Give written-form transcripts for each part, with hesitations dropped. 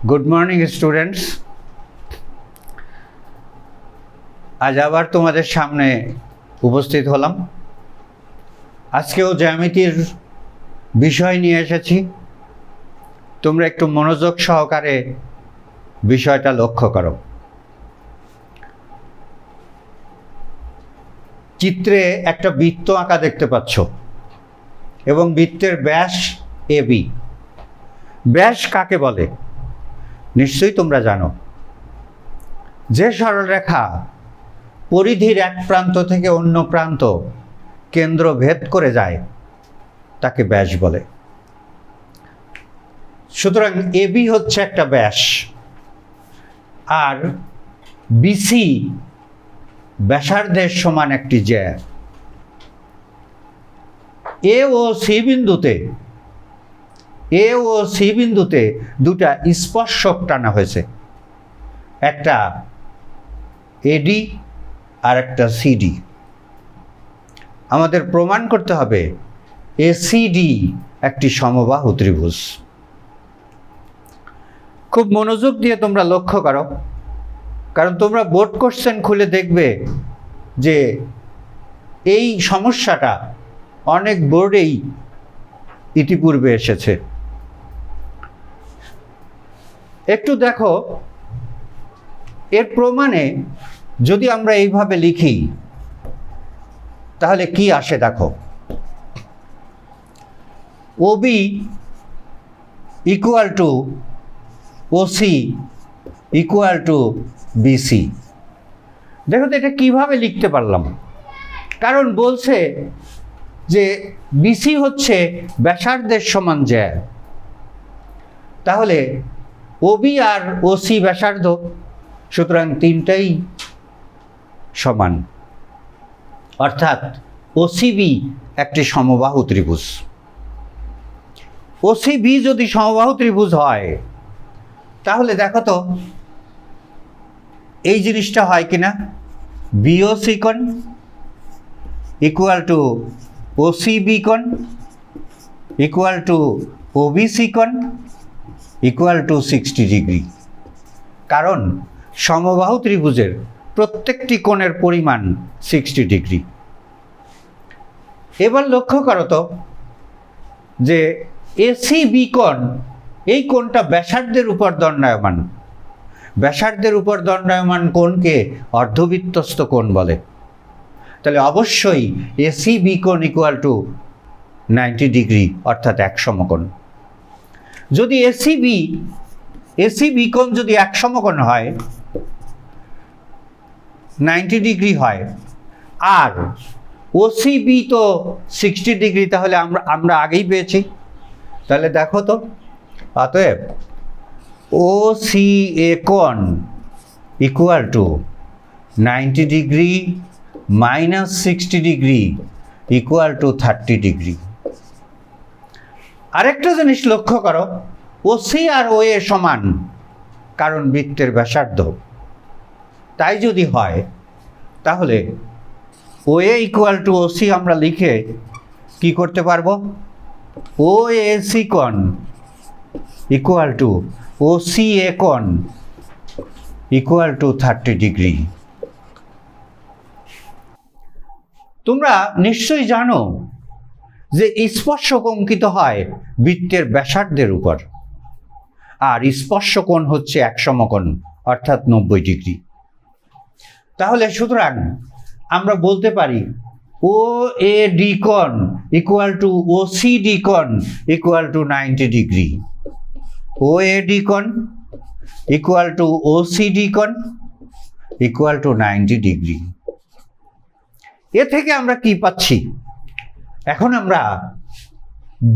Good morning students. আজ আবার তোমাদের সামনে উপস্থিত হলাম। আজকেও জ্যামিতির বিষয় নিয়ে এসেছি। তোমরা একটু মনোযোগ সহকারে বিষয়টা লক্ষ্য করো। চিত্রে একটা বৃত্ত আঁকা দেখতে পাচ্ছ এবং বৃত্তের ব্যাস এবি। ব্যাস কাকে বলে নিশ্চয়ই তোমরা জানো। যে সরলরেখা পরিধির এক প্রান্ত থেকে অন্য প্রান্ত কেন্দ্র ভেদ করে যায় তাকে ব্যাস বলে। সুতরাং এবি হচ্ছে একটা ব্যাস, আর বিসি ব্যাসার্ধের সমান একটি জ্যা। এ ও সি বিন্দুতে দুটা স্পর্শক টানা হয়েছে, একটা এডি আর একটা সিডি। আমাদের প্রমাণ করতে হবে এসিডি একটি সমবাহু ত্রিভুজ। খুব মনোযোগ দিয়ে তোমরা লক্ষ্য করো, কারণ তোমরা বোর্ড কোশ্চেন খুলে দেখবে যে এই সমস্যাটা অনেক বোর্ডেই ইতিপূর্বে এসেছে। একটু দেখো, এর প্রমাণে যদি আমরা এইভাবে লিখি তাহলে কি আসে দেখো। OB equal to OC equal to BC. দেখো তো এটা কিভাবে লিখতে পারলাম, কারণ বলছে যে বিসি হচ্ছে ব্যাসার্ধের সমান জ্যা। তাহলে ওবি আর ওসি ব্যাসার্ধ, সুতরাং তিনটাই সমান, অর্থাৎ ওসিবি একটি সমবাহু ত্রিভুজ। ওসিবি যদি সমবাহু ত্রিভুজ হয় তাহলে দেখো তো এই জিনিসটা হয় কিনা। বিওসি কোণ ইকুয়াল টু ওসিবি কোণ ইকুয়াল টু ওবিসি কোণ ইকুয়াল টু 60 ডিগ্রি। কারণ সমবাহু ত্রিভুজের প্রত্যেকটি কোণের পরিমাণ 60 ডিগ্রি। এবার লক্ষ্য করো তো যে এসিবি কোণ, এই কোণটা ব্যাসার্ধের উপর দণ্ডায়মান। ব্যাসার্ধের উপর দণ্ডায়মান কোণকে অর্ধবৃত্তস্থ কোণ বলে। তাহলে অবশ্যই এসিবি কোণ ইকুয়াল টু 90 ডিগ্রি, অর্থাৎ এক সমকোণ। যদি এসিবি কোণ যদি এক সমকোণ হয়, 90 ডিগ্রি হয়, আর ওসিবি তো 60 ডিগ্রি, তাহলে আমরা আগেই পেয়েছি। তাহলে দেখো তো, অতএব ওসিএ কোণ equal to 90 degree minus 60 degree equal two 30 degree. আরেকটা জিনিস লক্ষ্য করো, ওসি আর ওএ সমান, কারণ বৃত্তের ব্যাসার্ধ। তাই যদি হয় তাহলে ওএ ইকুয়াল টু ওসি আমরা লিখে কি করতে পারবো, ওএসি কোণ ইকুয়াল টু ওসিএ কোণ ইকুয়াল টু 30 ডিগ্রি। তোমরা নিশ্চয়ই জানো যে স্পর্শক অঙ্কিত হয় বৃত্তের ব্যাসার্ধের উপর, আর স্পর্শকোণ হচ্ছে এক সমকোণ, অর্থাৎ 90 ডিগ্রি। তাহলে সুতরাং আমরা বলতে পারি ও এ ডি কোণ ইকুয়াল টু ওসিডি কোণ equal to 90 degree. O A D কোণ ইকুয়াল টু ওসিডি কোণ ইকুয়াল টু 90 ডিগ্রি। এ থেকে আমরা কি পাচ্ছি? এখন আমরা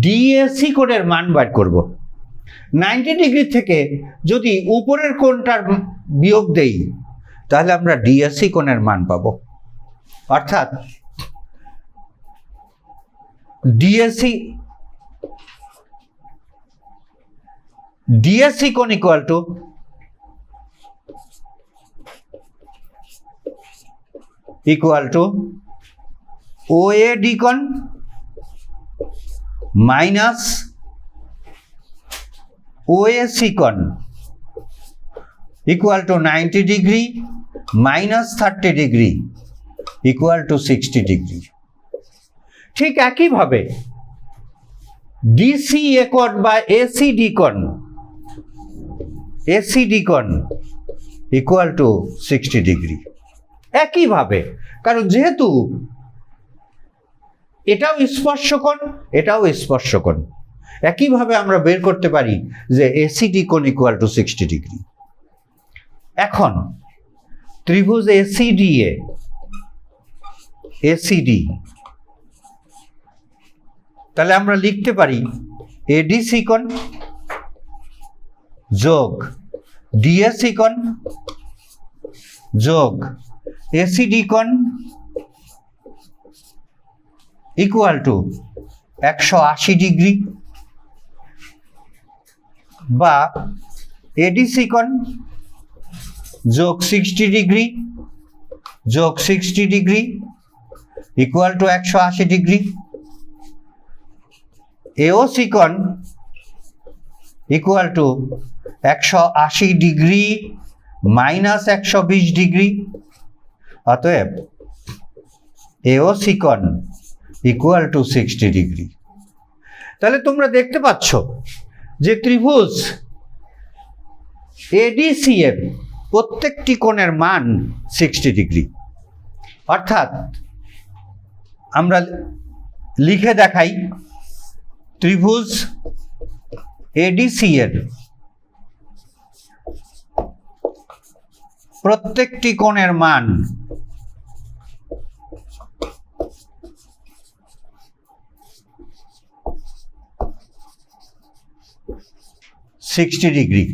ডিএসি কোণের মান বার করব। 90 ডিগ্রি থেকে যদি উপরের কোণটার বিয়োগ দেই তাহলে আমরা ডিএসি কোণের মান পাবো, অর্থাৎ ডিএসি কোণ ইকুয়াল টু ওএডি কোণ মাইনাস ওএসি কোণ equal to 90 degree minus 30 degree equal to 60 degree. ঠিক একইভাবে ডিসিএ কোণ বা এসিডি কোণ ইকুয়াল টু 60 ডিগ্রি। একইভাবে, কারণ যেহেতু এটাও স্পর্শকোণ এটাও স্পর্শকোণ, একইভাবে আমরা বের করতে পারি যে এসিডি কোণ ইকুয়াল টু 60 ডিগ্রি। এখন ত্রিভুজ এসিডি, তাহলে আমরা লিখতে পারি এডিসি কোণ যোগ ডিএসি কোণ যোগ এসিডি কোণ ইকুয়াল টু 180 ডিগ্রি, বা এডিসি কোণ যোগ 60 ডিগ্রি যোগ 60 degree equal to 180 degree, AOC কোণ equal to 180 degree minus 120 degree. অতএব এওসি কোণ ইকুয়াল টু 60 ডিগ্রি। তাহলে তোমরা দেখতে পাচ্ছ যে ত্রিভুজ এডিসিএর প্রত্যেকটি কোণের মান 60 ডিগ্রি। অর্থাৎ আমরা লিখে দেখাই, ত্রিভুজ এডিসিএর প্রত্যেকটি কোণের মান 60 ডিগ্রি।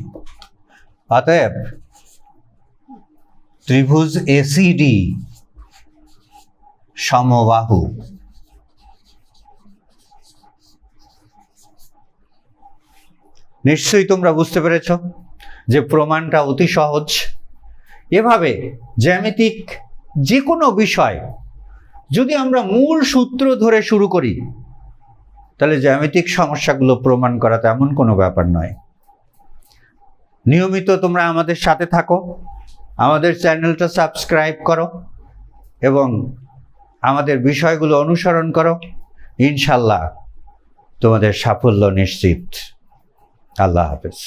অতএব ত্রিভুজ এসিডি সমবাহু। নিশ্চয়ই তোমরা বুঝতে পেরেছ যে প্রমাণটা অতি সহজ। এভাবে জ্যামিতিক যে কোনো বিষয় যদি আমরা মূল সূত্র ধরে শুরু করি, তাহলে জ্যামিতিক সমস্যাগুলো প্রমাণ করা তেমন কোনো ব্যাপার নয়। নিয়মিত তোমরা আমাদের সাথে থাকো, আমাদের চ্যানেলটা সাবস্ক্রাইব করো এবং আমাদের বিষয়গুলো অনুসরণ করো। ইনশাল্লাহ তোমাদের সাফল্য নিশ্চিত। আল্লাহ হাফেজ।